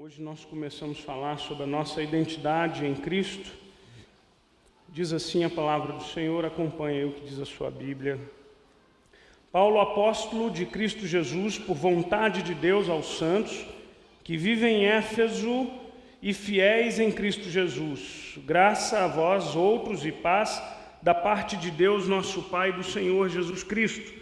Hoje nós começamos a falar sobre a nossa identidade em Cristo. Diz assim a palavra do Senhor, acompanhe o que diz a sua Bíblia. Paulo, apóstolo de Cristo Jesus, por vontade de Deus aos santos, que vivem em Éfeso e fiéis em Cristo Jesus. Graça a vós outros e paz da parte de Deus, nosso Pai, e do Senhor Jesus Cristo.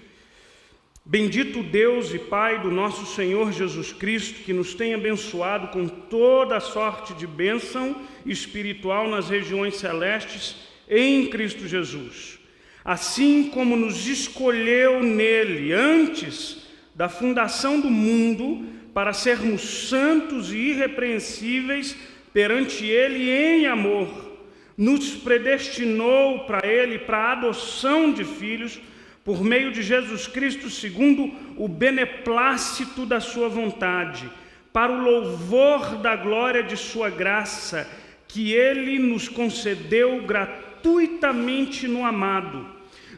Bendito Deus e Pai do nosso Senhor Jesus Cristo, que nos tem abençoado com toda a sorte de bênção espiritual nas regiões celestes em Cristo Jesus. Assim como nos escolheu nele antes da fundação do mundo, para sermos santos e irrepreensíveis perante ele em amor, nos predestinou para ele, para a adoção de filhos, por meio de Jesus Cristo, segundo o beneplácito da sua vontade, para o louvor da glória de sua graça, que ele nos concedeu gratuitamente no amado,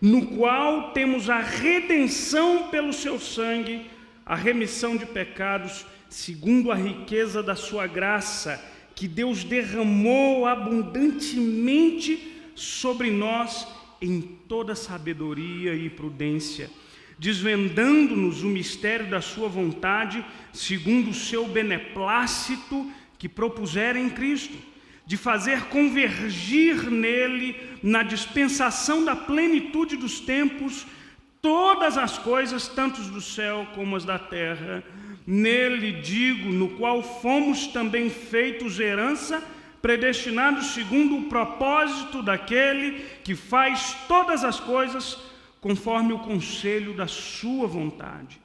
no qual temos a redenção pelo seu sangue, a remissão de pecados, segundo a riqueza da sua graça, que Deus derramou abundantemente sobre nós em toda sabedoria e prudência, desvendando-nos o mistério da sua vontade, segundo o seu beneplácito que propusera em Cristo, de fazer convergir nele, na dispensação da plenitude dos tempos, todas as coisas, tanto do céu como as da terra. Nele, digo, no qual fomos também feitos herança, predestinados segundo o propósito daquele que faz todas as coisas conforme o conselho da sua vontade,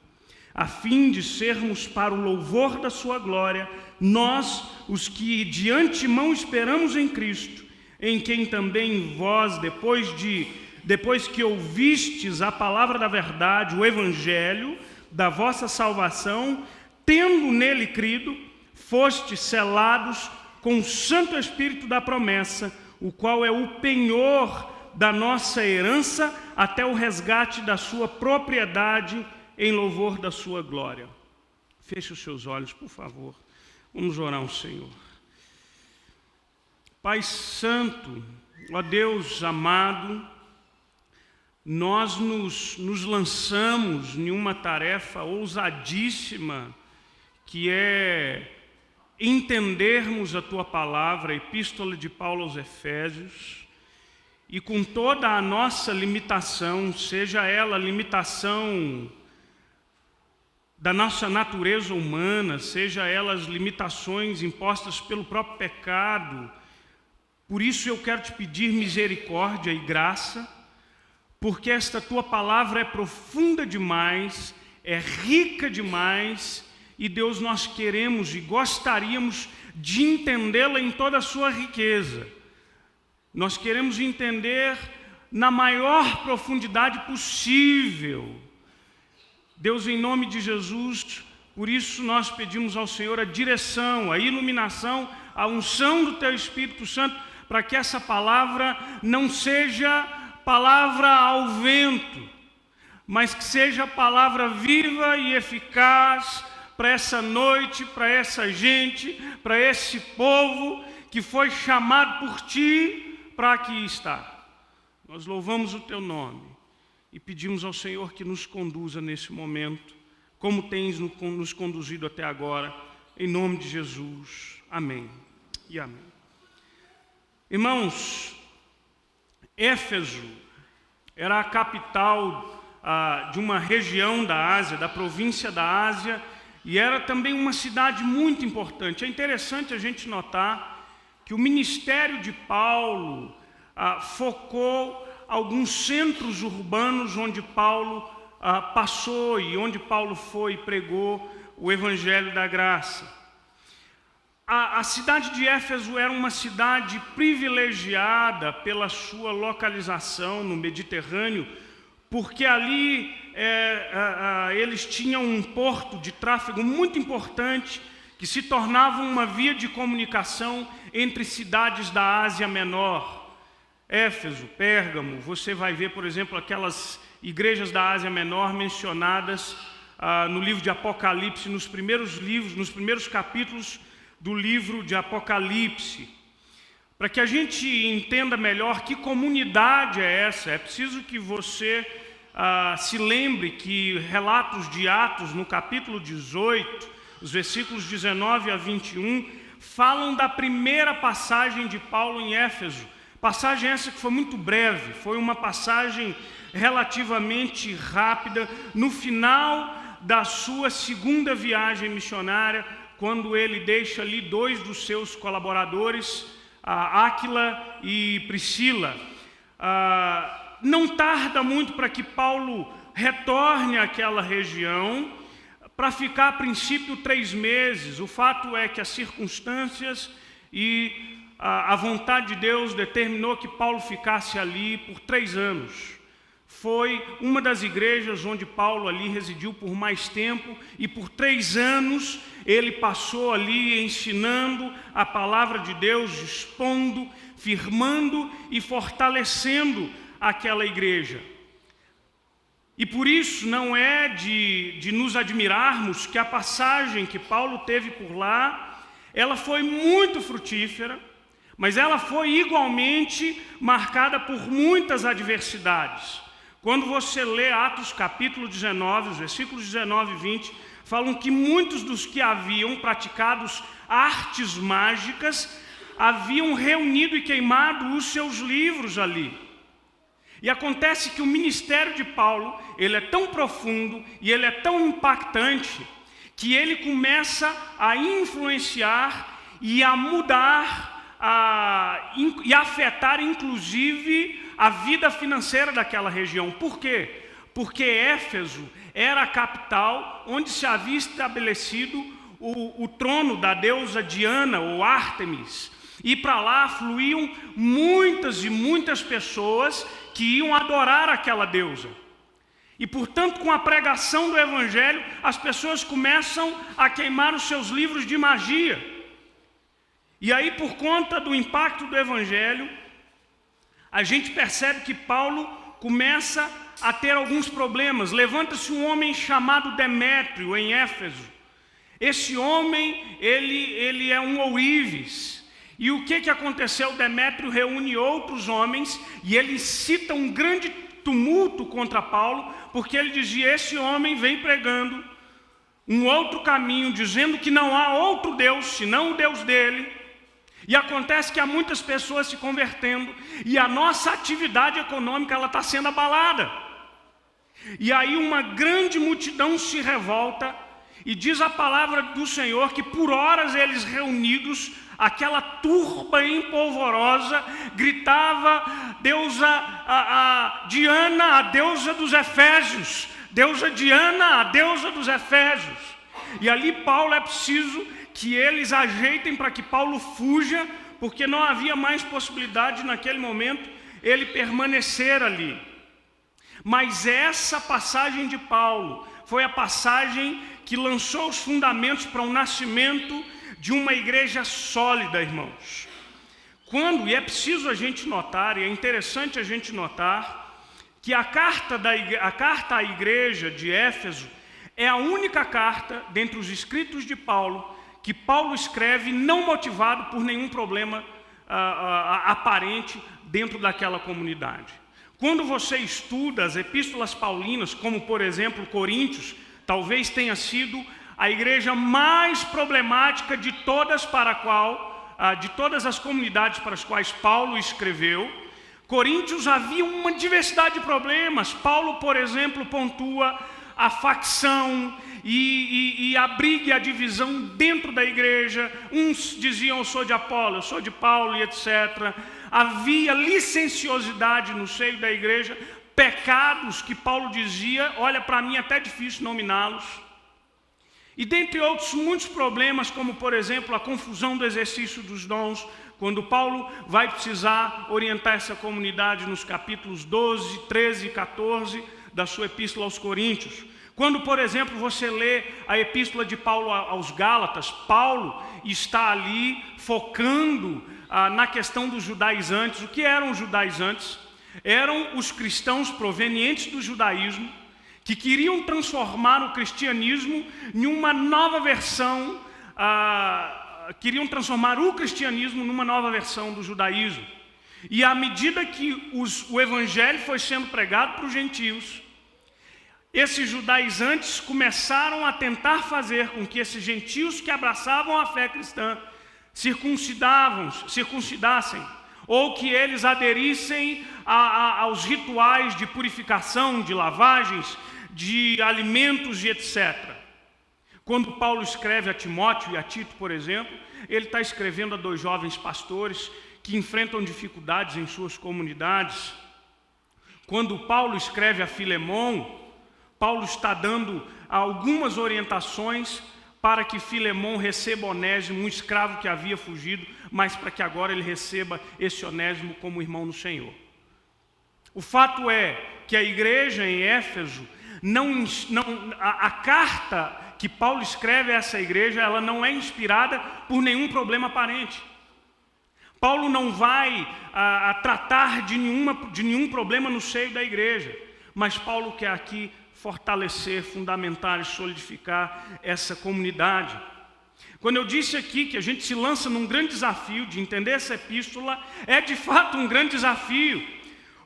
a fim de sermos para o louvor da sua glória, nós, os que de antemão esperamos em Cristo, em quem também vós, depois que ouvistes a palavra da verdade, o evangelho da vossa salvação, tendo nele crido, fostes selados com o Santo Espírito da promessa, o qual é o penhor da nossa herança até o resgate da sua propriedade em louvor da sua glória. Feche os seus olhos, por favor. Vamos orar ao Senhor. Pai Santo, ó Deus amado, nós nos lançamos em uma tarefa ousadíssima, que é entendermos a Tua palavra, a Epístola de Paulo aos Efésios, e com toda a nossa limitação, seja ela a limitação da nossa natureza humana, seja ela as limitações impostas pelo próprio pecado, por isso eu quero te pedir misericórdia e graça, porque esta Tua palavra é profunda demais, é rica demais, e Deus, nós queremos e gostaríamos de entendê-la em toda a sua riqueza. Nós queremos entender na maior profundidade possível. Deus, em nome de Jesus, por isso nós pedimos ao Senhor a direção, a iluminação, a unção do Teu Espírito Santo, para que essa palavra não seja palavra ao vento, mas que seja palavra viva e eficaz para essa noite, para essa gente, para esse povo que foi chamado por Ti para aqui estar. Nós louvamos o Teu nome e pedimos ao Senhor que nos conduza nesse momento, como tens nos conduzido até agora, em nome de Jesus. Amém e amém. Irmãos, Éfeso era a capital de uma região da Ásia, da província da Ásia, e era também uma cidade muito importante. É interessante a gente notar que o ministério de Paulo focou alguns centros urbanos onde Paulo passou e onde Paulo foi e pregou o Evangelho da Graça. A cidade de Éfeso era uma cidade privilegiada pela sua localização no Mediterrâneo, porque ali eles tinham um porto de tráfego muito importante, que se tornava uma via de comunicação entre cidades da Ásia Menor. Éfeso, Pérgamo, você vai ver, por exemplo, aquelas igrejas da Ásia Menor mencionadas no livro de Apocalipse, nos primeiros capítulos, do livro de Apocalipse. Para que a gente entenda melhor que comunidade é essa, é preciso que você se lembre que relatos de Atos, no capítulo 18, os versículos 19 a 21, falam da primeira passagem de Paulo em Éfeso. Passagem essa que foi muito breve, foi uma passagem relativamente rápida, no final da sua segunda viagem missionária, quando ele deixa ali 2 dos seus colaboradores, Áquila e Priscila. Não tarda muito para que Paulo retorne àquela região, para ficar a princípio 3 meses. O fato é que as circunstâncias e a vontade de Deus determinou que Paulo ficasse ali por 3 anos. Foi uma das igrejas onde Paulo ali residiu por mais tempo, e por 3 anos ele passou ali ensinando a palavra de Deus, expondo, firmando e fortalecendo aquela igreja. E por isso não é de nos admirarmos que a passagem que Paulo teve por lá, ela foi muito frutífera, mas ela foi igualmente marcada por muitas adversidades. Quando você lê Atos capítulo 19, os versículos 19 e 20, falam que muitos dos que haviam praticado artes mágicas haviam reunido e queimado os seus livros ali. E acontece que o ministério de Paulo, ele é tão profundo e ele é tão impactante, que ele começa a influenciar e a mudar e afetar inclusive a vida financeira daquela região. Por quê? Porque Éfeso era a capital onde se havia estabelecido o trono da deusa Diana ou Ártemis, e para lá fluíam muitas e muitas pessoas que iam adorar aquela deusa. E portanto, com a pregação do evangelho, as pessoas começam a queimar os seus livros de magia. E aí, por conta do impacto do evangelho, a gente percebe que Paulo começa a ter alguns problemas. Levanta-se um homem chamado Demétrio em Éfeso. Esse homem, ele é um ourives. E o que aconteceu? Demétrio reúne outros homens e ele incita um grande tumulto contra Paulo, porque ele dizia: esse homem vem pregando um outro caminho, dizendo que não há outro Deus senão o Deus dele. E acontece que há muitas pessoas se convertendo, e a nossa atividade econômica está sendo abalada. E aí uma grande multidão se revolta, e diz a palavra do Senhor que por horas eles reunidos, aquela turba empolvorosa, gritava: deusa Diana, a deusa dos Efésios, deusa Diana, a deusa dos Efésios. E ali Paulo é preciso que eles ajeitem para que Paulo fuja, porque não havia mais possibilidade naquele momento ele permanecer ali. Mas essa passagem de Paulo foi a passagem que lançou os fundamentos para o nascimento de uma igreja sólida, irmãos. E é preciso a gente notar, e é interessante a gente notar, que a carta à igreja de Éfeso é a única carta dentre os escritos de Paulo que Paulo escreve não motivado por nenhum problema aparente dentro daquela comunidade. Quando você estuda as epístolas paulinas, como por exemplo Coríntios, talvez tenha sido a igreja mais problemática de todas as comunidades para as quais Paulo escreveu. Coríntios havia uma diversidade de problemas. Paulo, por exemplo, pontua a facção e a briga e a divisão dentro da igreja. Uns diziam: eu sou de Apolo, eu sou de Paulo, e etc. Havia licenciosidade no seio da igreja, pecados que Paulo dizia: olha, para mim é até difícil nominá-los. E dentre outros muitos problemas, como por exemplo a confusão do exercício dos dons, quando Paulo vai precisar orientar essa comunidade nos capítulos 12, 13 e 14 da sua epístola aos Coríntios. Quando, por exemplo, você lê a epístola de Paulo aos Gálatas, Paulo está ali focando na questão dos judaizantes. O que eram os judaizantes? Eram os cristãos provenientes do judaísmo, que queriam transformar o cristianismo em uma nova versão queriam transformar o cristianismo numa nova versão do judaísmo. E à medida que o evangelho foi sendo pregado para os gentios, esses judaizantes começaram a tentar fazer com que esses gentios que abraçavam a fé cristã circuncidassem, ou que eles aderissem aos rituais de purificação, de lavagens, de alimentos e etc. Quando Paulo escreve a Timóteo e a Tito, por exemplo, ele está escrevendo a 2 jovens pastores que enfrentam dificuldades em suas comunidades. Quando Paulo escreve a Filemão, Paulo está dando algumas orientações para que Filemão receba Onésimo, um escravo que havia fugido, mas para que agora ele receba esse Onésimo como irmão no Senhor. O fato é que a igreja em Éfeso, a carta que Paulo escreve a essa igreja, ela não é inspirada por nenhum problema aparente. Paulo não vai tratar de nenhum problema no seio da igreja, mas Paulo quer aqui fortalecer, fundamentar e solidificar essa comunidade. Quando eu disse aqui que a gente se lança num grande desafio de entender essa epístola, é de fato um grande desafio,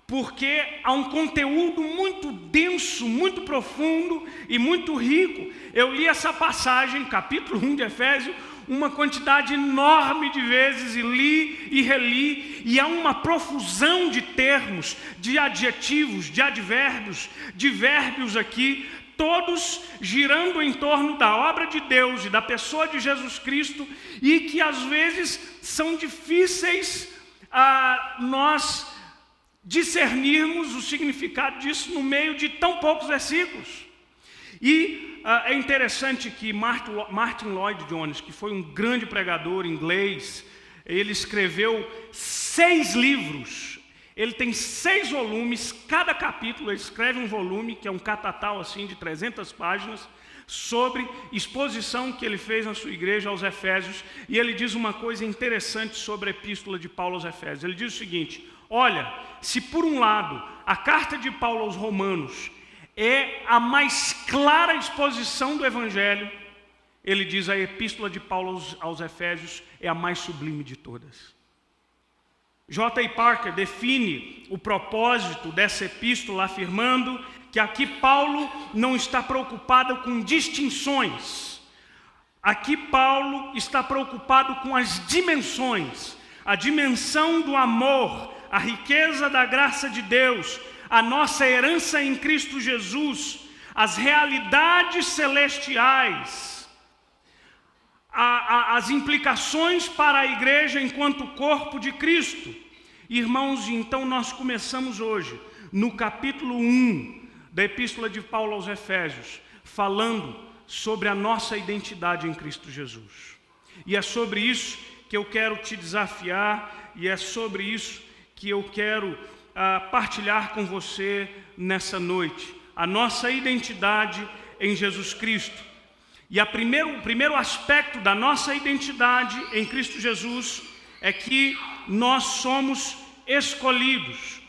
porque há um conteúdo muito denso, muito profundo e muito rico. Eu li essa passagem, capítulo 1 de Efésios, uma quantidade enorme de vezes, e li e reli, e há uma profusão de termos, de adjetivos, de advérbios, de vérbios aqui, todos girando em torno da obra de Deus e da pessoa de Jesus Cristo, e que às vezes são difíceis a nós discernirmos o significado disso no meio de tão poucos versículos. E é interessante que Martin Lloyd-Jones, que foi um grande pregador inglês, ele escreveu 6 livros. Ele tem 6 volumes, cada capítulo ele escreve um volume, que é um catatal assim de 300 páginas, sobre exposição que ele fez na sua igreja aos Efésios. E ele diz uma coisa interessante sobre a epístola de Paulo aos Efésios. Ele diz o seguinte: olha, se por um lado a carta de Paulo aos Romanos é a mais clara exposição do Evangelho, ele diz a epístola de Paulo aos Efésios é a mais sublime de todas. J.I. Parker define o propósito dessa epístola afirmando que aqui Paulo não está preocupado com distinções. Aqui Paulo está preocupado com as dimensões, a dimensão do amor, a riqueza da graça de Deus, a nossa herança em Cristo Jesus, as realidades celestiais, as implicações para a igreja enquanto corpo de Cristo. Irmãos, então nós começamos hoje, no capítulo 1 da Epístola de Paulo aos Efésios, falando sobre a nossa identidade em Cristo Jesus. E é sobre isso que eu quero te desafiar, e é sobre isso que eu quero partilhar com você nessa noite. A nossa identidade em Jesus Cristo. E o primeiro aspecto da nossa identidade em Cristo Jesus é que nós somos escolhidos.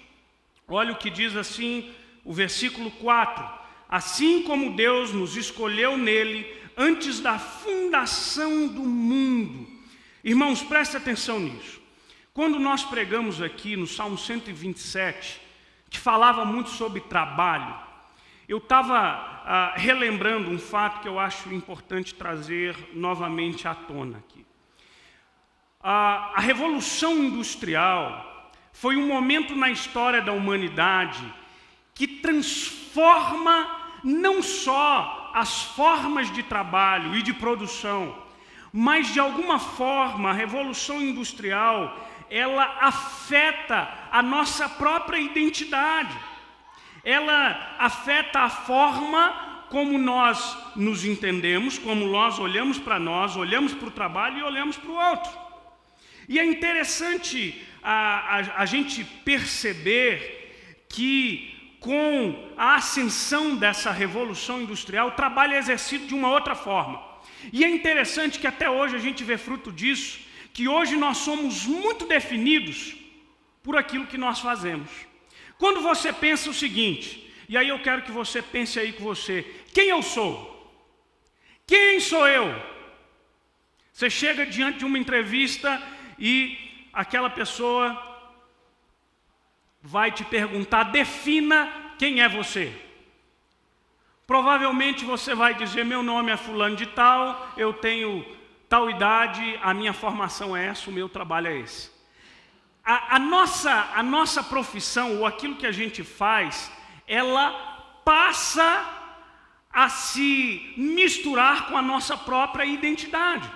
Olha o que diz assim o versículo 4. Assim como Deus nos escolheu nele antes da fundação do mundo. Irmãos, preste atenção nisso. Quando nós pregamos aqui no Salmo 127, que falava muito sobre trabalho, eu estava relembrando um fato que eu acho importante trazer novamente à tona aqui. A Revolução Industrial foi um momento na história da humanidade que transforma não só as formas de trabalho e de produção, mas de alguma forma a Revolução Industrial ela afeta a nossa própria identidade. Ela afeta a forma como nós nos entendemos, como nós olhamos para nós, olhamos para o trabalho e olhamos para o outro. E é interessante a gente perceber que com a ascensão dessa revolução industrial, o trabalho é exercido de uma outra forma. E é interessante que até hoje a gente vê fruto disso, que hoje nós somos muito definidos por aquilo que nós fazemos. Quando você pensa o seguinte, e aí eu quero que você pense aí com você, quem eu sou? Quem sou eu? Você chega diante de uma entrevista e aquela pessoa vai te perguntar, defina quem é você. Provavelmente você vai dizer, meu nome é fulano de tal, eu tenho tal idade, a minha formação é essa, o meu trabalho é esse. A nossa profissão, ou aquilo que a gente faz, ela passa a se misturar com a nossa própria identidade.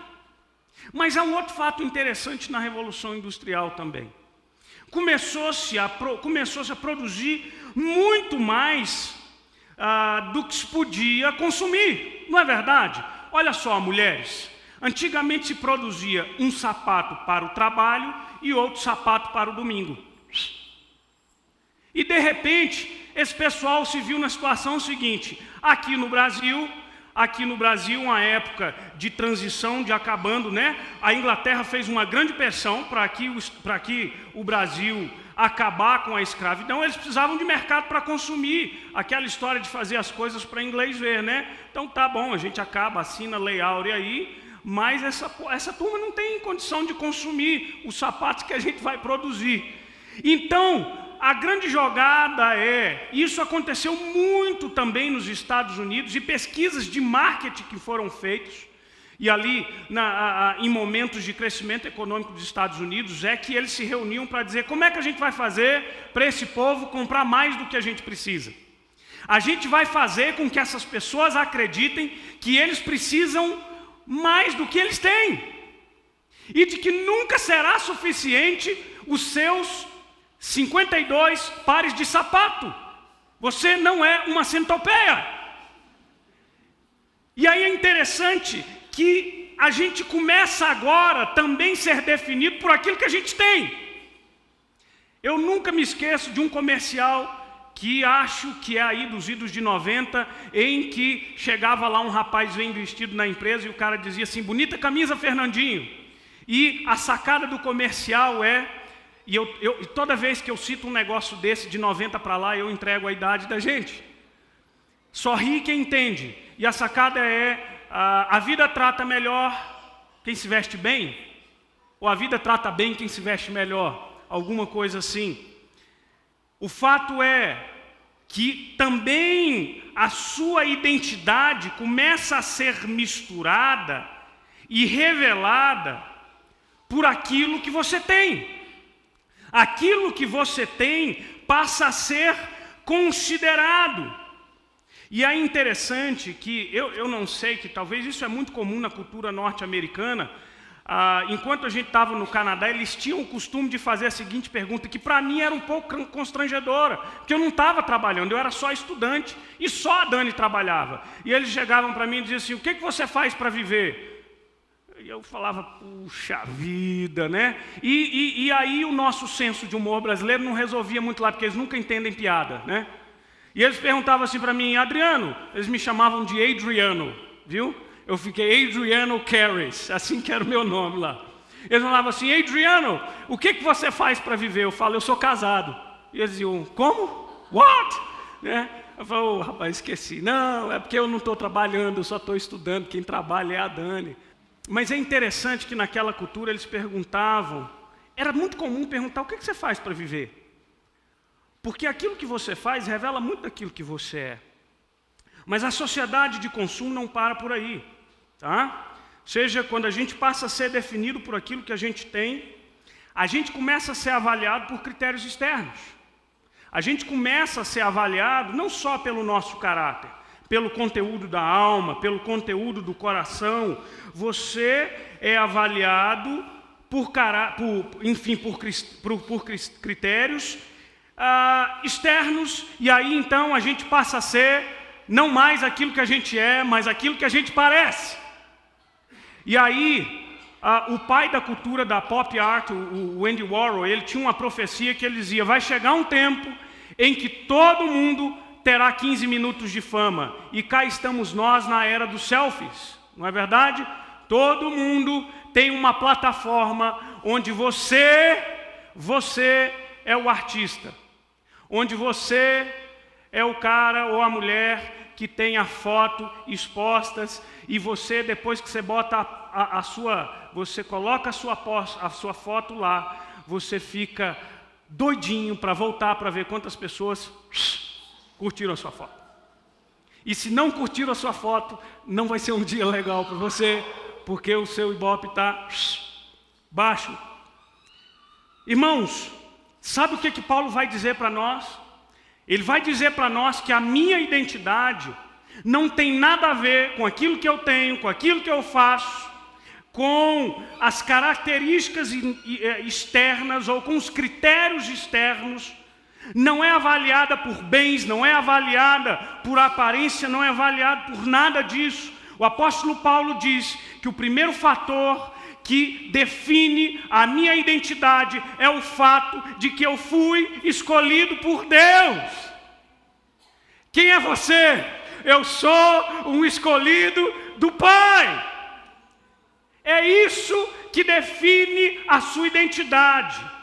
Mas há um outro fato interessante na Revolução Industrial também. Começou-se a produzir muito mais do que se podia consumir, não é verdade? Olha só, mulheres, antigamente se produzia um sapato para o trabalho e outro sapato para o domingo. E de repente, esse pessoal se viu na situação seguinte, aqui no Brasil, uma época de transição, de acabando, né? A Inglaterra fez uma grande pressão para que o Brasil acabar com a escravidão, eles precisavam de mercado para consumir, aquela história de fazer as coisas para inglês ver, né? Então tá bom, a gente acaba, assina a Lei Áurea aí, mas essa turma não tem condição de consumir os sapatos que a gente vai produzir. Então, a grande jogada isso aconteceu muito também nos Estados Unidos, e pesquisas de marketing que foram feitas, e ali, em momentos de crescimento econômico dos Estados Unidos, que eles se reuniam para dizer como é que a gente vai fazer para esse povo comprar mais do que a gente precisa. A gente vai fazer com que essas pessoas acreditem que eles precisam mais do que eles têm, e de que nunca será suficiente os seus 52 pares de sapato. Você não é uma centopeia. E aí é interessante que a gente começa agora também a ser definido por aquilo que a gente tem. Eu nunca me esqueço de um comercial que acho que é aí dos idos de 90, em que chegava lá um rapaz bem vestido na empresa e o cara dizia assim, bonita camisa, Fernandinho. E a sacada do comercial e toda vez que eu cito um negócio desse, de 90 para lá, eu entrego a idade da gente. Só ri quem entende. E a sacada a vida trata melhor quem se veste bem? Ou a vida trata bem quem se veste melhor? Alguma coisa assim. O fato é que também a sua identidade começa a ser misturada e revelada por aquilo que você tem. Aquilo que você tem passa a ser considerado. E é interessante que, eu não sei, que talvez isso é muito comum na cultura norte-americana. Enquanto a gente estava no Canadá, eles tinham o costume de fazer a seguinte pergunta, que para mim era um pouco constrangedora, porque eu não estava trabalhando, eu era só estudante, e só a Dani trabalhava. E eles chegavam para mim e diziam assim, o que você faz para viver? E eu falava, puxa vida, né? E aí o nosso senso de humor brasileiro não resolvia muito lá, porque eles nunca entendem piada, né? E eles perguntavam assim para mim, Adriano, eles me chamavam de Adriano, viu? Eu fiquei Adriano Carries, assim que era o meu nome lá. Eles falavam assim, Adriano, o que você faz para viver? Eu falo, eu sou casado. E eles diziam, como? What? Né? Eu falo, rapaz, esqueci. Não, é porque eu não estou trabalhando, eu só estou estudando, quem trabalha é a Dani. Mas é interessante que naquela cultura eles perguntavam, era muito comum perguntar, o que você faz para viver? Porque aquilo que você faz revela muito daquilo que você é. Mas a sociedade de consumo não para por aí, tá? Seja quando a gente passa a ser definido por aquilo que a gente tem, a gente começa a ser avaliado por critérios externos. A gente começa a ser avaliado não só pelo nosso caráter, pelo conteúdo da alma, pelo conteúdo do coração. Você é avaliado por critérios externos, e aí então a gente passa a ser não mais aquilo que a gente é, mas aquilo que a gente parece. E aí, o pai da cultura da pop art, o Andy Warhol, ele tinha uma profecia que ele dizia, vai chegar um tempo em que todo mundo terá 15 minutos de fama, e cá estamos nós na era dos selfies, não é verdade? Todo mundo tem uma plataforma onde você é o artista, onde você é o cara ou a mulher que tem a foto expostas, e você, depois que você bota você coloca a sua foto lá, você fica doidinho para voltar para ver quantas pessoas curtiram a sua foto. E se não curtiram a sua foto, não vai ser um dia legal para você, porque o seu Ibope está baixo. Irmãos, sabe o que Paulo vai dizer para nós? Ele vai dizer para nós que a minha identidade não tem nada a ver com aquilo que eu tenho, com aquilo que eu faço, com as características externas ou com os critérios externos. Não é avaliada por bens, não é avaliada por aparência, não é avaliada por nada disso. O apóstolo Paulo diz que o primeiro fator que define a minha identidade é o fato de que eu fui escolhido por Deus. Quem é você? Eu sou um escolhido do Pai. É isso que define a sua identidade.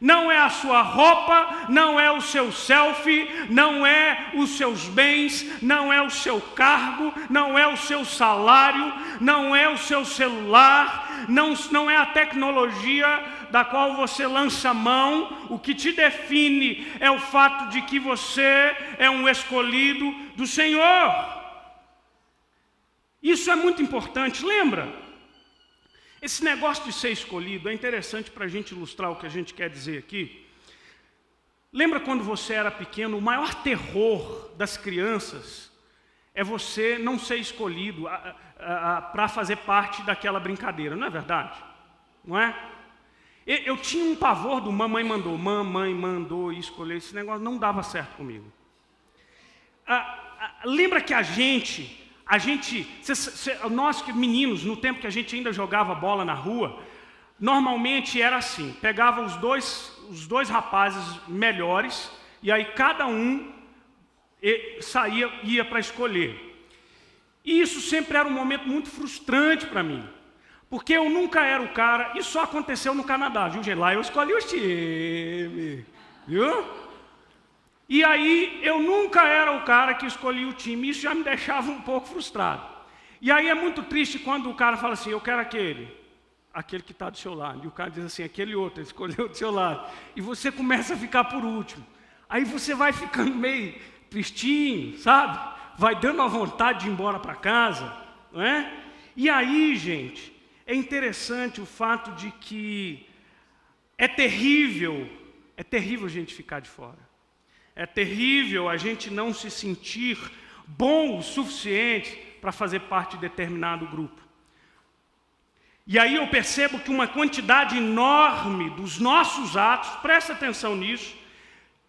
Não é a sua roupa, não é o seu selfie, não é os seus bens, não é o seu cargo, não é o seu salário, não é o seu celular, não é a tecnologia da qual você lança mão. O que te define é o fato de que você é um escolhido do Senhor. Isso é muito importante, lembra? Esse negócio de ser escolhido é interessante para a gente ilustrar o que a gente quer dizer aqui. Lembra quando você era pequeno, o maior terror das crianças é você não ser escolhido para fazer parte daquela brincadeira, não é verdade? Não é? Eu tinha um pavor do mamãe mandou escolher, esse negócio não dava certo comigo. Lembra que nós meninos, no tempo que a gente ainda jogava bola na rua, normalmente era assim, pegava os dois rapazes melhores, e aí cada um ia para escolher. E isso sempre era um momento muito frustrante para mim, porque eu nunca era o cara, isso só aconteceu no Canadá, viu gente? Lá eu escolhi o time, viu? E aí, eu nunca era o cara que escolhia o time, isso já me deixava um pouco frustrado. E aí é muito triste quando o cara fala assim, eu quero aquele que está do seu lado. E o cara diz assim, aquele outro, ele escolheu do seu lado. E você começa a ficar por último. Aí você vai ficando meio tristinho, sabe? Vai dando a vontade de ir embora para casa, não é? E aí, gente, é interessante o fato de que é terrível a gente ficar de fora. É terrível a gente não se sentir bom o suficiente para fazer parte de determinado grupo. E aí eu percebo que uma quantidade enorme dos nossos atos, presta atenção nisso,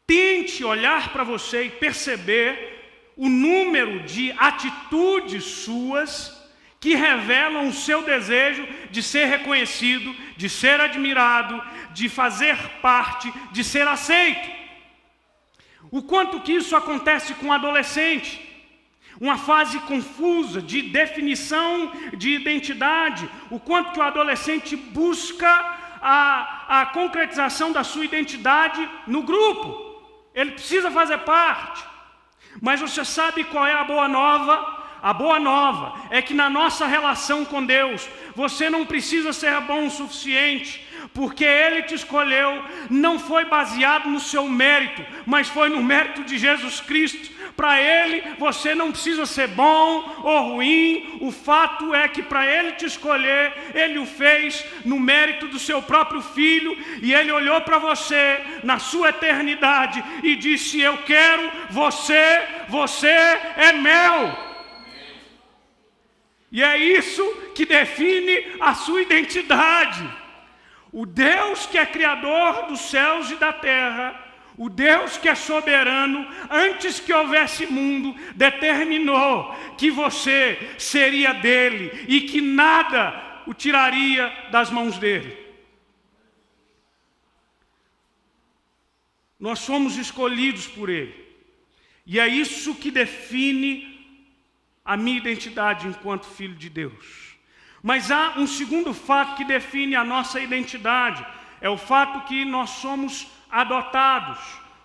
tente olhar para você e perceber o número de atitudes suas que revelam o seu desejo de ser reconhecido, de ser admirado, de fazer parte, de ser aceito. O quanto que isso acontece com o adolescente, uma fase confusa de definição de identidade, o quanto que o adolescente busca a concretização da sua identidade no grupo, ele precisa fazer parte, mas você sabe qual é a boa nova? A boa nova é que na nossa relação com Deus, você não precisa ser bom o suficiente, porque Ele te escolheu, não foi baseado no seu mérito, mas foi no mérito de Jesus Cristo. Para Ele, você não precisa ser bom ou ruim, o fato é que para Ele te escolher, Ele o fez no mérito do seu próprio Filho, e Ele olhou para você na sua eternidade e disse, eu quero você é meu. E é isso que define a sua identidade. O Deus que é criador dos céus e da terra, o Deus que é soberano, antes que houvesse mundo, determinou que você seria dele e que nada o tiraria das mãos dele. Nós somos escolhidos por ele. E é isso que define a minha identidade enquanto filho de Deus. Mas há um segundo fato que define a nossa identidade, é o fato que nós somos adotados.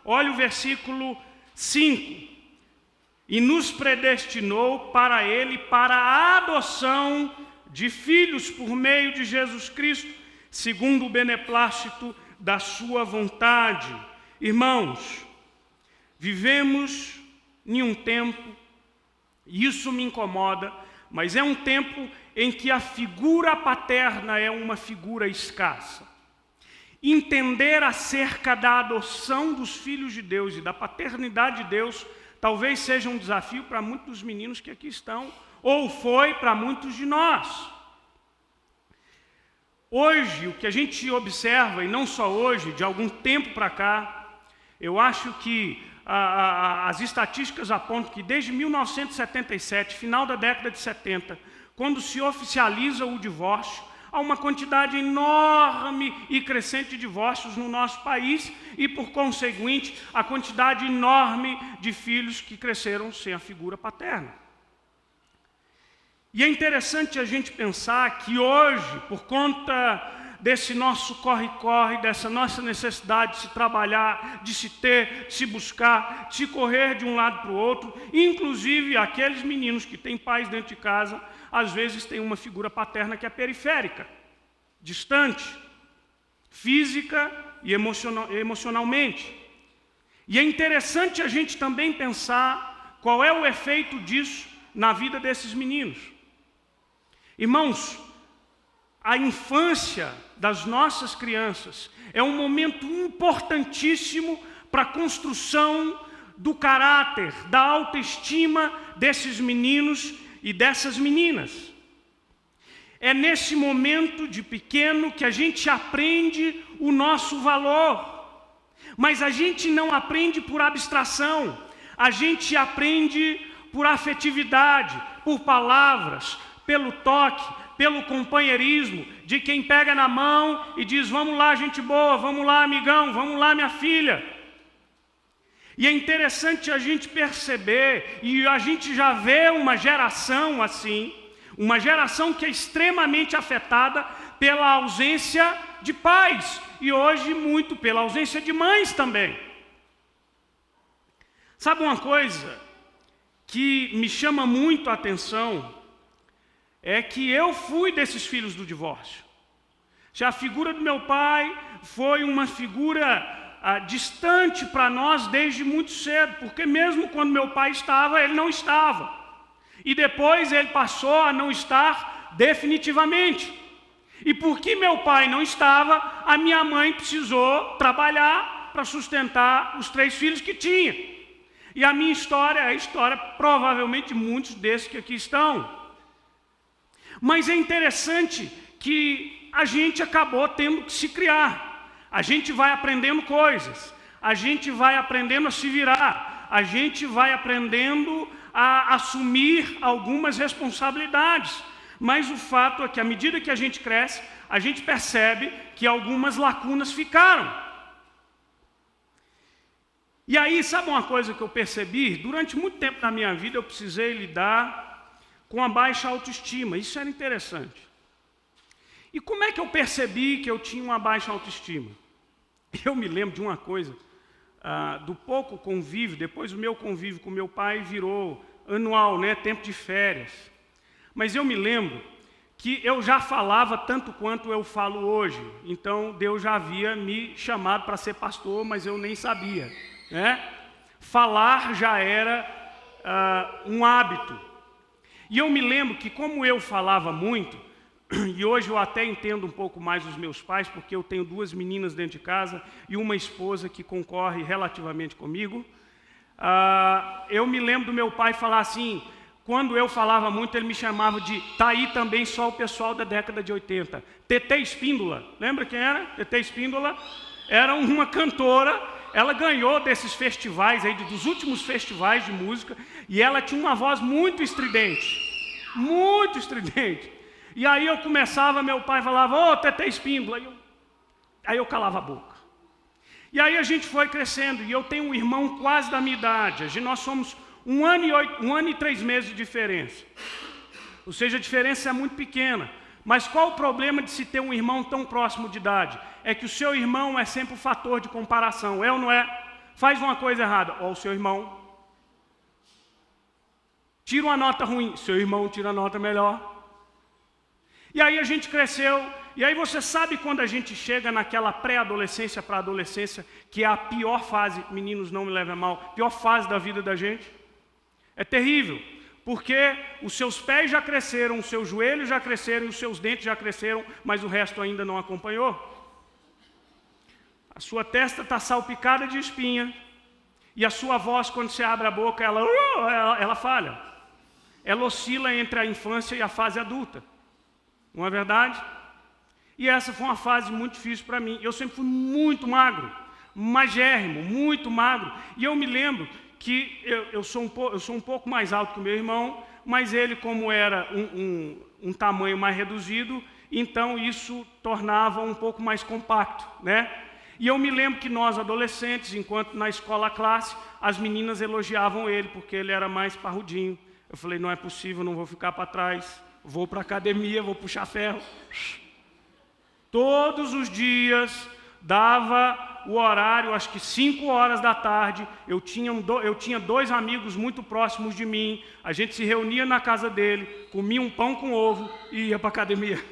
Olha o versículo 5. E nos predestinou para Ele, para a adoção de filhos por meio de Jesus Cristo, segundo o beneplácito da sua vontade. Irmãos, vivemos em um tempo, e isso me incomoda, mas é um tempo em que a figura paterna é uma figura escassa. Entender acerca da adoção dos filhos de Deus e da paternidade de Deus talvez seja um desafio para muitos dos meninos que aqui estão, ou foi para muitos de nós. Hoje, o que a gente observa, e não só hoje, de algum tempo para cá, eu acho que as estatísticas apontam que desde 1977, final da década de 70, quando se oficializa o divórcio, há uma quantidade enorme e crescente de divórcios no nosso país e, por conseguinte, a quantidade enorme de filhos que cresceram sem a figura paterna. E é interessante a gente pensar que hoje, por conta desse nosso corre-corre, dessa nossa necessidade de se trabalhar, de se ter, de se buscar, de se correr de um lado para o outro, inclusive aqueles meninos que têm pais dentro de casa, às vezes têm uma figura paterna que é periférica, distante, física e emocionalmente. E é interessante a gente também pensar qual é o efeito disso na vida desses meninos. Irmãos, a infância das nossas crianças é um momento importantíssimo para a construção do caráter, da autoestima desses meninos e dessas meninas. É nesse momento de pequeno que a gente aprende o nosso valor, mas a gente não aprende por abstração, a gente aprende por afetividade, por palavras, pelo toque, pelo companheirismo de quem pega na mão e diz: vamos lá, gente boa, vamos lá, amigão, vamos lá, minha filha. E é interessante a gente perceber, e a gente já vê uma geração assim, uma geração que é extremamente afetada pela ausência de pais, e hoje muito pela ausência de mães também. Sabe uma coisa que me chama muito a atenção? É que eu fui desses filhos do divórcio. Já a figura do meu pai foi uma figura distante para nós desde muito cedo, porque mesmo quando meu pai estava, ele não estava. E depois ele passou a não estar definitivamente. E porque meu pai não estava, a minha mãe precisou trabalhar para sustentar os 3 filhos que tinha. E a minha história é a história provavelmente de muitos desses que aqui estão. Mas é interessante que a gente acabou tendo que se criar. A gente vai aprendendo coisas, a gente vai aprendendo a se virar, a gente vai aprendendo a assumir algumas responsabilidades. Mas o fato é que, à medida que a gente cresce, a gente percebe que algumas lacunas ficaram. E aí, sabe uma coisa que eu percebi? Durante muito tempo na minha vida, eu precisei lidar com a baixa autoestima. Isso era interessante. E como é que eu percebi que eu tinha uma baixa autoestima? Eu me lembro de uma coisa, do pouco convívio, depois o meu convívio com meu pai virou anual, né, tempo de férias. Mas eu me lembro que eu já falava tanto quanto eu falo hoje. Então Deus já havia me chamado para ser pastor, mas eu nem sabia, né? Falar já era um hábito. E eu me lembro que, como eu falava muito, e hoje eu até entendo um pouco mais os meus pais, porque eu tenho 2 meninas dentro de casa e uma esposa que concorre relativamente comigo, eu me lembro do meu pai falar assim, quando eu falava muito, ele me chamava de "tá aí também só o pessoal da década de 80. Tetê Espíndola, lembra quem era? Tetê Espíndola era uma cantora. Ela ganhou desses festivais aí, dos últimos festivais de música, e ela tinha uma voz muito estridente. Muito estridente. E aí eu começava, meu pai falava: ô, Tetê Espíndola. Aí eu calava a boca. E aí a gente foi crescendo, e eu tenho um irmão quase da minha idade. Nós somos 1 ano e 3 meses de diferença. Ou seja, a diferença é muito pequena. Mas qual o problema de se ter um irmão tão próximo de idade? É que o seu irmão é sempre um fator de comparação, é ou não é? Faz uma coisa errada, ó, o seu irmão. Tira uma nota ruim, seu irmão tira a nota melhor. E aí a gente cresceu, e aí você sabe quando a gente chega naquela pré-adolescência para a adolescência, que é a pior fase, meninos, não me levem a mal, pior fase da vida da gente? É terrível, porque os seus pés já cresceram, os seus joelhos já cresceram, os seus dentes já cresceram, mas o resto ainda não acompanhou. A sua testa está salpicada de espinha, e a sua voz, quando você abre a boca, ela falha. Ela oscila entre a infância e a fase adulta. Não é verdade? E essa foi uma fase muito difícil para mim. Eu sempre fui muito magro, magérrimo, muito magro. E eu me lembro que eu sou um pouco mais alto que o meu irmão, mas ele, como era um tamanho mais reduzido, então isso tornava um pouco mais compacto, né? E eu me lembro que nós, adolescentes, enquanto na escola classe, as meninas elogiavam ele, porque ele era mais parrudinho. Eu falei, não é possível, não vou ficar para trás, vou para a academia, vou puxar ferro. Todos os dias, dava o horário, acho que 5 horas da tarde, eu tinha 2 amigos muito próximos de mim, a gente se reunia na casa dele, comia um pão com ovo e ia para a academia.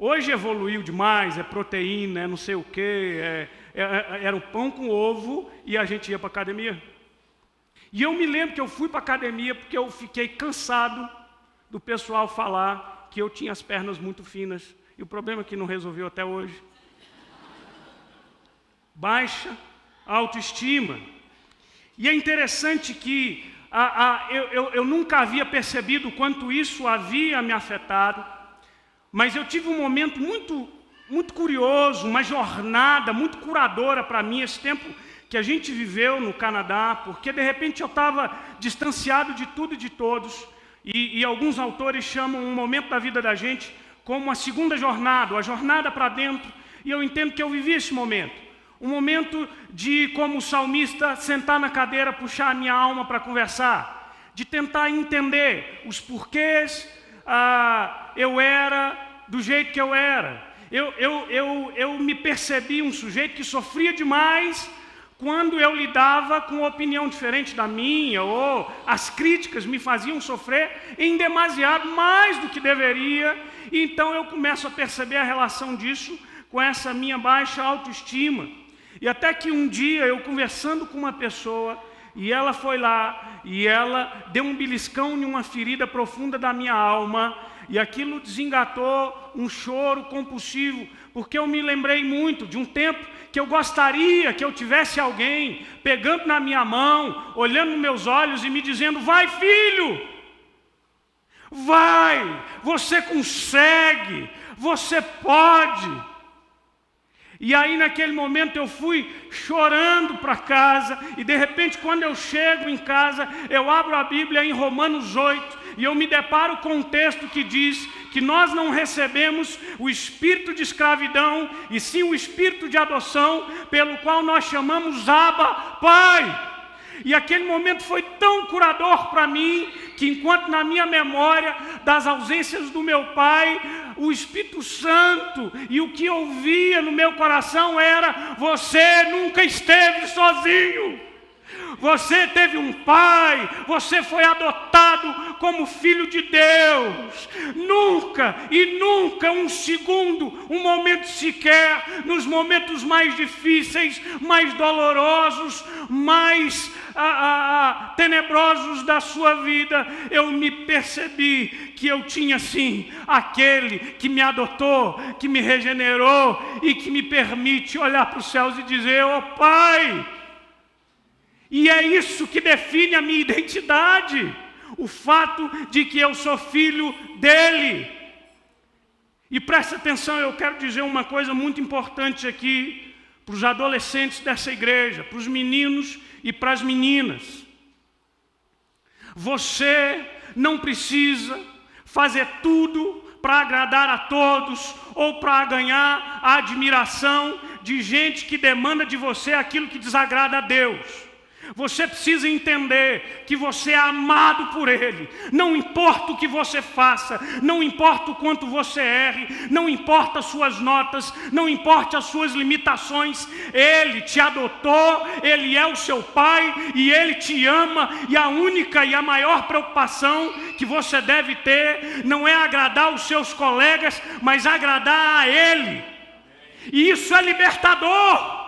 Hoje evoluiu demais, é proteína, é não sei o quê, era o pão com ovo e a gente ia para a academia. E eu me lembro que eu fui para a academia porque eu fiquei cansado do pessoal falar que eu tinha as pernas muito finas. E o problema é que não resolveu até hoje. Baixa autoestima. E é interessante que eu nunca havia percebido o quanto isso havia me afetado. Mas eu tive um momento muito curioso, uma jornada muito curadora para mim, esse tempo que a gente viveu no Canadá, porque de repente eu estava distanciado de tudo e de todos, e alguns autores chamam um momento da vida da gente como uma segunda jornada, a jornada para dentro, e eu entendo que eu vivi esse momento. Um momento de, como o salmista, sentar na cadeira, puxar a minha alma para conversar, de tentar entender os porquês, eu era do jeito que eu era. Eu me percebi um sujeito que sofria demais quando eu lidava com uma opinião diferente da minha, ou as críticas me faziam sofrer em demasiado mais do que deveria. Então eu começo a perceber a relação disso com essa minha baixa autoestima. E até que um dia, eu conversando com uma pessoa, e ela foi lá, e ela deu um beliscão em uma ferida profunda da minha alma, e aquilo desengatou um choro compulsivo, porque eu me lembrei muito de um tempo que eu gostaria que eu tivesse alguém pegando na minha mão, olhando nos meus olhos e me dizendo, vai filho, vai, você consegue, você pode. E aí naquele momento eu fui chorando para casa, e de repente quando eu chego em casa, eu abro a Bíblia em Romanos 8, e eu me deparo com um texto que diz que nós não recebemos o espírito de escravidão, e sim o espírito de adoção, pelo qual nós chamamos Abba, Pai. E aquele momento foi tão curador para mim, que enquanto na minha memória das ausências do meu pai, o Espírito Santo, e o que eu via no meu coração era, você nunca esteve sozinho. Você teve um pai, você foi adotado como filho de Deus. Nunca e nunca um segundo, um momento sequer, nos momentos mais difíceis, mais dolorosos, mais tenebrosos da sua vida, eu me percebi que eu tinha sim aquele que me adotou, que me regenerou e que me permite olhar para os céus e dizer, ó Pai. E é isso que define a minha identidade, o fato de que eu sou filho dele. E presta atenção, eu quero dizer uma coisa muito importante aqui, para os adolescentes dessa igreja, para os meninos e para as meninas. Você não precisa fazer tudo para agradar a todos, ou para ganhar a admiração de gente que demanda de você aquilo que desagrada a Deus. Você precisa entender que você é amado por Ele. Não importa o que você faça, não importa o quanto você erre, não importa as suas notas, não importa as suas limitações. Ele te adotou, Ele é o seu Pai e Ele te ama. E a única e a maior preocupação que você deve ter não é agradar os seus colegas, mas agradar a Ele. E isso é libertador.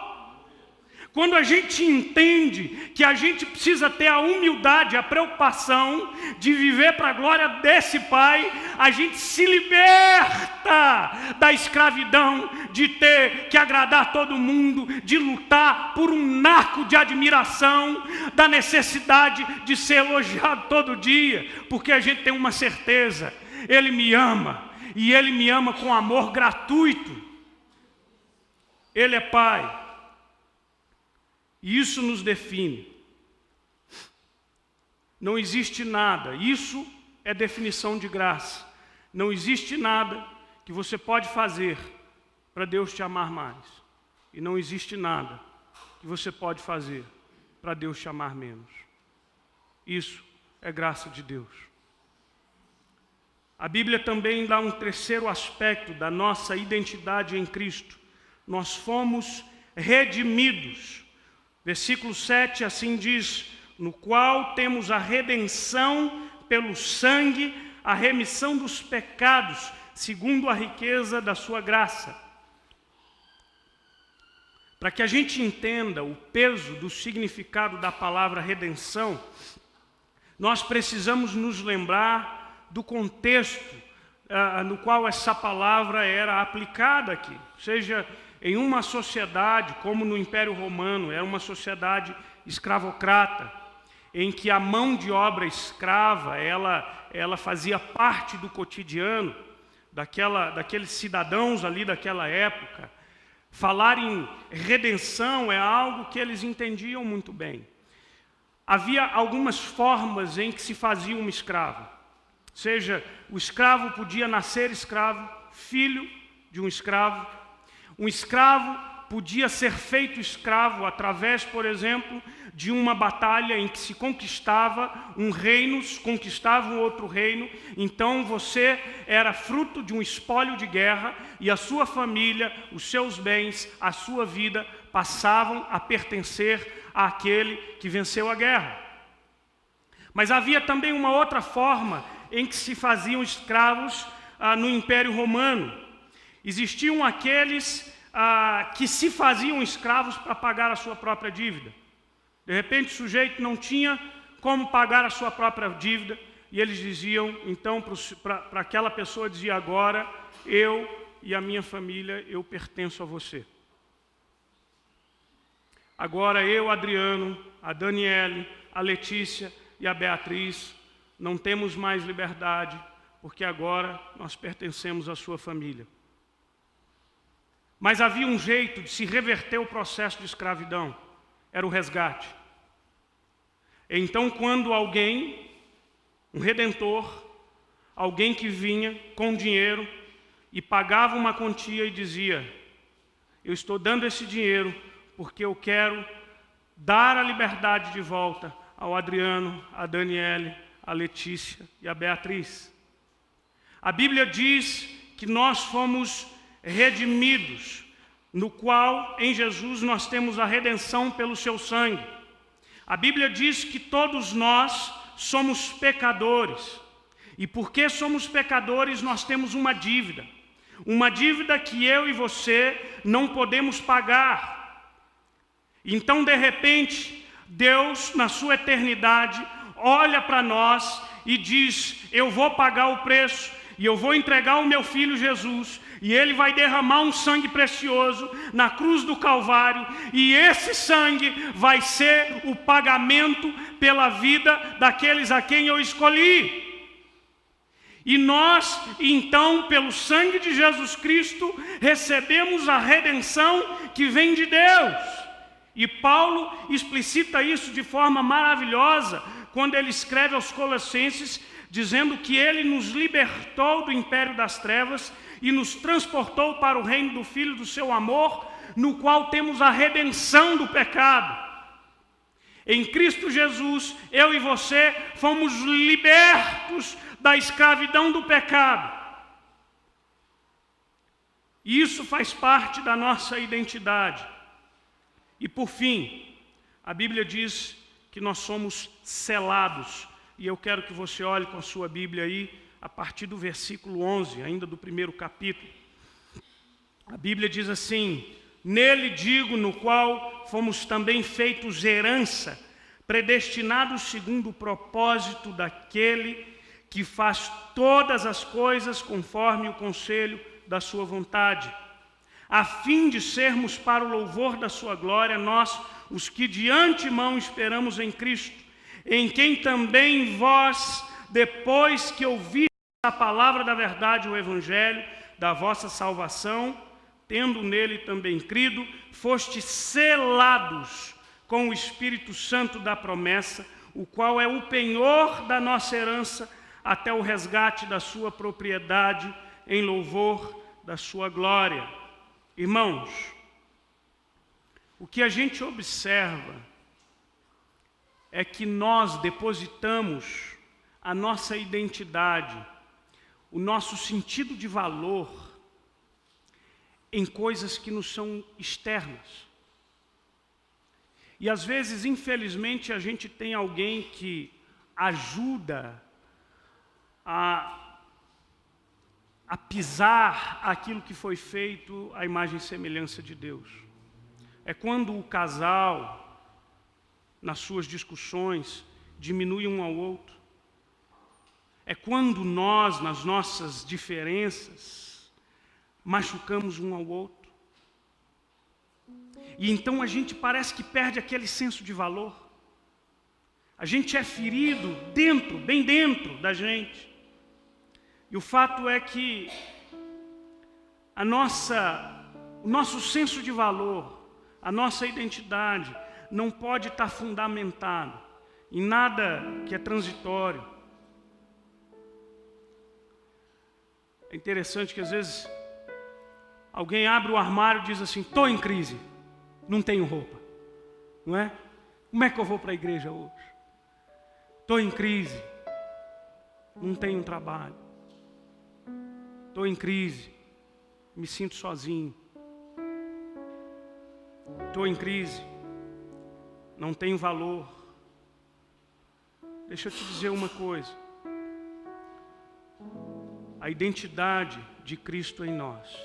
Quando a gente entende que a gente precisa ter a humildade, a preocupação de viver para a glória desse Pai, a gente se liberta da escravidão, de ter que agradar todo mundo, de lutar por um naco de admiração, da necessidade de ser elogiado todo dia, porque a gente tem uma certeza: Ele me ama, e Ele me ama com amor gratuito. Ele é Pai. E isso nos define. Não existe nada, isso é definição de graça. Não existe nada que você pode fazer para Deus te amar mais. E não existe nada que você pode fazer para Deus te amar menos. Isso é graça de Deus. A Bíblia também dá um terceiro aspecto da nossa identidade em Cristo. Nós fomos redimidos. Versículo 7 assim diz: no qual temos a redenção pelo sangue, a remissão dos pecados, segundo a riqueza da sua graça. Para que a gente entenda o peso do significado da palavra redenção, nós precisamos nos lembrar do contexto no qual essa palavra era aplicada aqui. Seja em uma sociedade, como no Império Romano, era uma sociedade escravocrata, em que a mão de obra escrava, ela fazia parte do cotidiano daqueles cidadãos ali daquela época. Falar em redenção é algo que eles entendiam muito bem. Havia algumas formas em que se fazia um escravo. Seja, o escravo podia nascer escravo, filho de um escravo. Um escravo podia ser feito escravo através, por exemplo, de uma batalha em que se conquistava um reino, se conquistava um outro reino. Então você era fruto de um espólio de guerra e a sua família, os seus bens, a sua vida passavam a pertencer àquele que venceu a guerra. Mas havia também uma outra forma em que se faziam escravos no Império Romano. Existiam aqueles que se faziam escravos para pagar a sua própria dívida. De repente o sujeito não tinha como pagar a sua própria dívida, e eles diziam, então, para aquela pessoa, dizia: agora eu e a minha família, eu pertenço a você. Agora eu, Adriano, a Daniele, a Letícia e a Beatriz não temos mais liberdade, porque agora nós pertencemos à sua família. Mas havia um jeito de se reverter o processo de escravidão, era o resgate. Então, quando alguém, um redentor, alguém que vinha com dinheiro e pagava uma quantia e dizia: eu estou dando esse dinheiro porque eu quero dar a liberdade de volta ao Adriano, a Daniele, a Letícia e a Beatriz. A Bíblia diz que nós fomos redimidos, no qual em Jesus nós temos a redenção pelo seu sangue. A Bíblia diz que todos nós somos pecadores, e porque somos pecadores nós temos uma dívida que eu e você não podemos pagar. Então, de repente, Deus, na sua eternidade, olha para nós e diz: eu vou pagar o preço, e eu vou entregar o meu filho Jesus, e ele vai derramar um sangue precioso na cruz do Calvário, e esse sangue vai ser o pagamento pela vida daqueles a quem eu escolhi. E nós, então, pelo sangue de Jesus Cristo, recebemos a redenção que vem de Deus. E Paulo explicita isso de forma maravilhosa quando ele escreve aos Colossenses, dizendo que ele nos libertou do império das trevas e nos transportou para o reino do Filho do seu amor, no qual temos a redenção do pecado. Em Cristo Jesus, eu e você fomos libertos da escravidão do pecado. E isso faz parte da nossa identidade. E por fim, a Bíblia diz que nós somos selados. E eu quero que você olhe com a sua Bíblia aí, a partir do versículo 11, ainda do primeiro capítulo. A Bíblia diz assim: nele digo, no qual fomos também feitos herança, predestinados segundo o propósito daquele que faz todas as coisas conforme o conselho da sua vontade, a fim de sermos para o louvor da sua glória, nós, os que de antemão esperamos em Cristo, em quem também vós, depois que ouvistes a palavra da verdade, o evangelho da vossa salvação, tendo nele também crido, fostes selados com o Espírito Santo da promessa, o qual é o penhor da nossa herança, até o resgate da sua propriedade, em louvor da sua glória. Irmãos, o que a gente observa é que nós depositamos a nossa identidade, o nosso sentido de valor em coisas que nos são externas. E às vezes, infelizmente, a gente tem alguém que ajuda a pisar aquilo que foi feito à imagem e semelhança de Deus. É quando o casal, nas suas discussões, diminui um ao outro. É quando nós, nas nossas diferenças, machucamos um ao outro. E então a gente parece que perde aquele senso de valor. A gente é ferido dentro, bem dentro da gente. E o fato é que o nosso senso de valor, a nossa identidade, não pode estar fundamentado em nada que é transitório. É interessante que às vezes alguém abre o armário e diz assim: estou em crise, não tenho roupa, não é? Como é que eu vou para a igreja hoje? Estou em crise, não tenho trabalho. Estou em crise, me sinto sozinho. Estou em crise, não tenho valor. Deixa eu te dizer uma coisa. A identidade de Cristo em nós,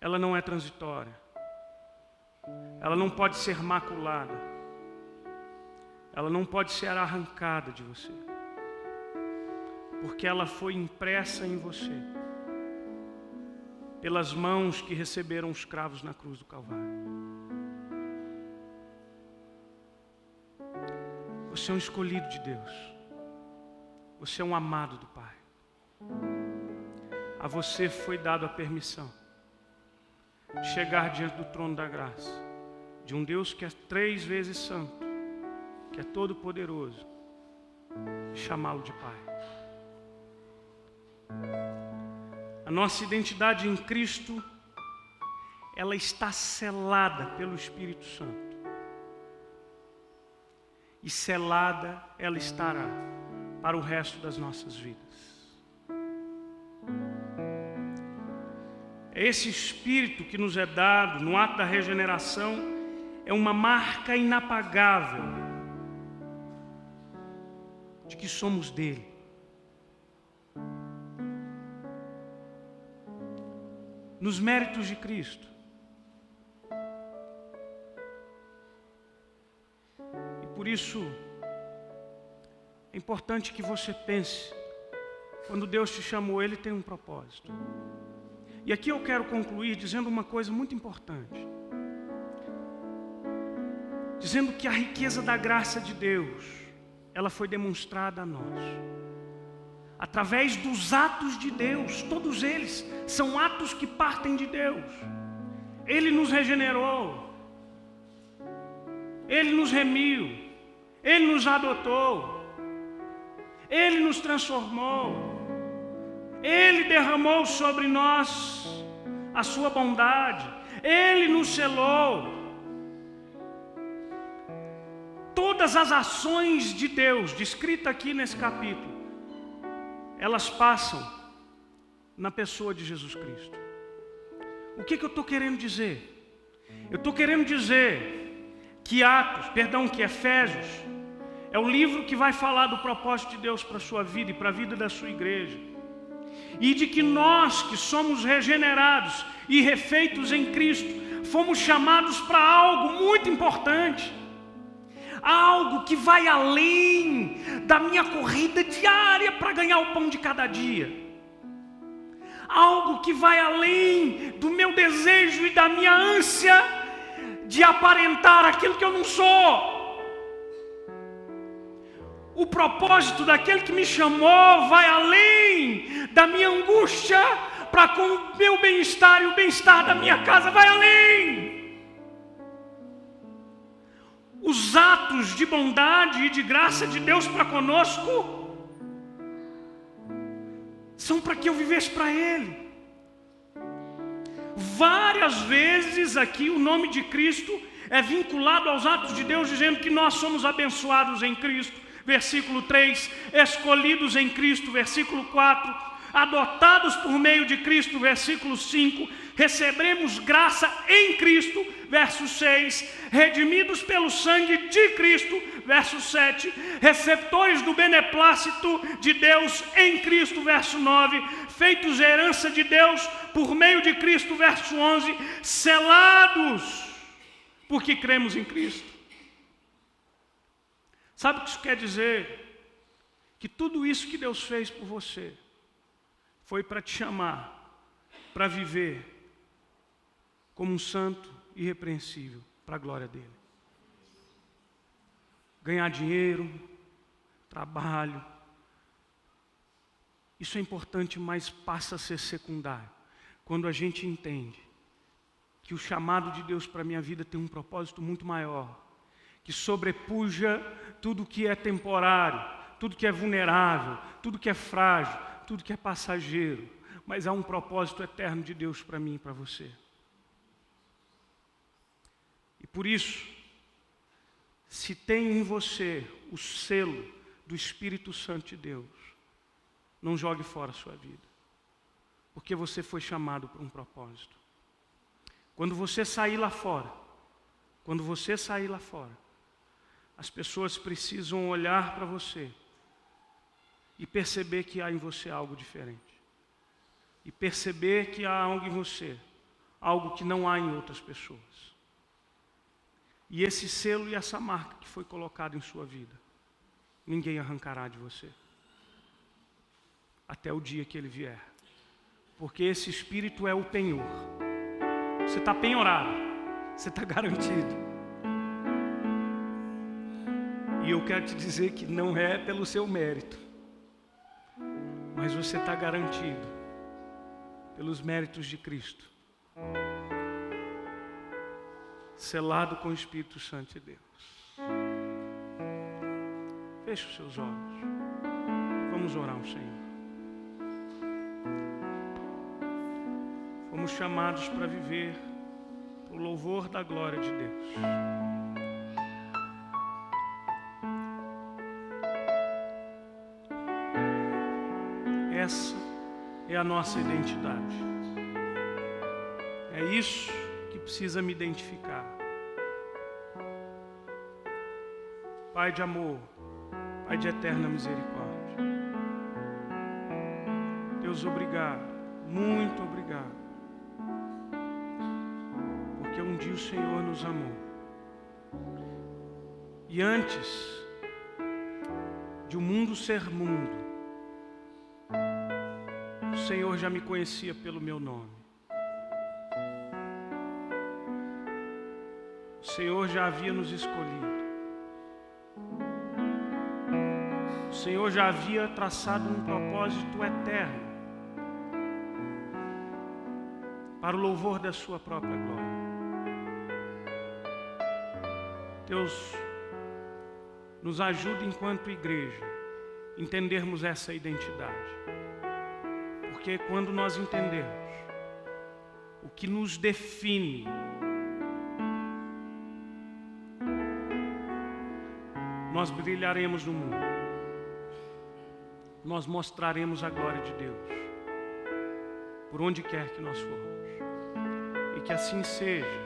ela não é transitória. Ela não pode ser maculada. Ela não pode ser arrancada de você. Porque ela foi impressa em você pelas mãos que receberam os cravos na cruz do Calvário. Você é um escolhido de Deus. Você é um amado do Pai. A você foi dada a permissão de chegar diante do trono da graça, de um Deus que é 3 vezes santo, que é todo poderoso, e chamá-lo de Pai. A nossa identidade em Cristo, ela está selada pelo Espírito Santo. E selada ela estará para o resto das nossas vidas. É esse Espírito que nos é dado no ato da regeneração, é uma marca inapagável de que somos dele. Nos méritos de Cristo. E por isso, é importante que você pense, quando Deus te chamou, Ele tem um propósito. E aqui eu quero concluir dizendo uma coisa muito importante. Dizendo que a riqueza da graça de Deus, ela foi demonstrada a nós. Através dos atos de Deus, todos eles são atos que partem de Deus. Ele nos regenerou, Ele nos remiu, Ele nos adotou, Ele nos transformou, Ele derramou sobre nós a sua bondade, Ele nos selou. todas as ações de Deus, descritas aqui nesse capítulo, elas passam na pessoa de Jesus Cristo. O que eu estou querendo dizer? Eu estou querendo dizer que Efésios é o livro que vai falar do propósito de Deus para a sua vida e para a vida da sua igreja. E de que nós que somos regenerados e refeitos em Cristo, fomos chamados para algo muito importante. Algo que vai além da minha corrida diária para ganhar o pão de cada dia. Algo que vai além do meu desejo e da minha ânsia de aparentar aquilo que eu não sou. O propósito daquele que me chamou vai além da minha angústia para com o meu bem-estar e o bem-estar da minha casa, vai além. Os atos de bondade e de graça de Deus para conosco são para que eu vivesse para Ele. Várias vezes aqui o nome de Cristo é vinculado aos atos de Deus, dizendo que nós somos abençoados em Cristo, versículo 3, escolhidos em Cristo, versículo 4, adotados por meio de Cristo, versículo 5, receberemos graça em Cristo, verso 6, redimidos pelo sangue de Cristo, verso 7, receptores do beneplácito de Deus em Cristo, verso 9, feitos herança de Deus por meio de Cristo, verso 11, selados, porque cremos em Cristo. Sabe o que isso quer dizer? Que tudo isso que Deus fez por você foi para te chamar, para viver como um santo irrepreensível, para a glória dele. Ganhar dinheiro, trabalho, isso é importante, mas passa a ser secundário. Quando a gente entende que o chamado de Deus para a minha vida tem um propósito muito maior, que sobrepuja tudo que é temporário, tudo que é vulnerável, tudo que é frágil, tudo que é passageiro, mas há um propósito eterno de Deus para mim e para você. E por isso, se tem em você o selo do Espírito Santo de Deus, não jogue fora a sua vida, porque você foi chamado por um propósito. Quando você sair lá fora, as pessoas precisam olhar para você e perceber que há em você algo diferente. E perceber que há algo em você, algo que não há em outras pessoas. E esse selo e essa marca que foi colocada em sua vida, ninguém arrancará de você. Até o dia que Ele vier. Porque esse Espírito é o penhor. Você está penhorado, você está garantido. E eu quero te dizer que não é pelo seu mérito, mas você está garantido pelos méritos de Cristo, selado com o Espírito Santo de Deus. Feche os seus olhos, vamos orar ao Senhor. Fomos chamados para viver o louvor da glória de Deus. Essa é a nossa identidade. É isso que precisa me identificar. Pai de amor, Pai de eterna misericórdia. Deus, obrigado, muito obrigado. Porque um dia o Senhor nos amou. E antes de o mundo ser mundo, o Senhor já me conhecia pelo meu nome. O Senhor já havia nos escolhido. O Senhor já havia traçado um propósito eterno para o louvor da sua própria glória. Deus, nos ajude enquanto igreja a entendermos essa identidade. Porque quando nós entendermos o que nos define, nós brilharemos no mundo. Nós mostraremos a glória de Deus por onde quer que nós formos. E que assim seja.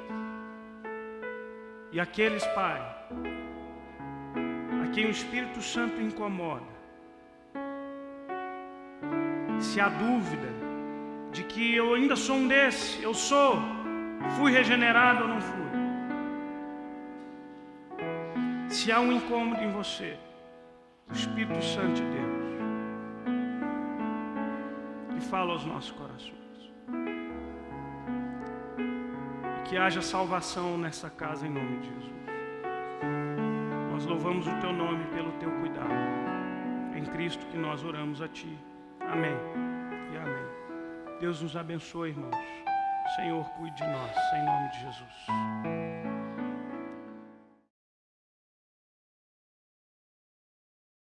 E aqueles, Pai, a quem o Espírito Santo incomoda, se há dúvida de que eu ainda sou um desse, fui regenerado ou não fui. Se há um incômodo em você, o Espírito Santo de Deus, que fala aos nossos corações. E que haja salvação nessa casa em nome de Jesus. Nós louvamos o Teu nome pelo Teu cuidado. Em Cristo que nós oramos a Ti. Amém e amém. Deus nos abençoe, irmãos. O Senhor cuide de nós, em nome de Jesus.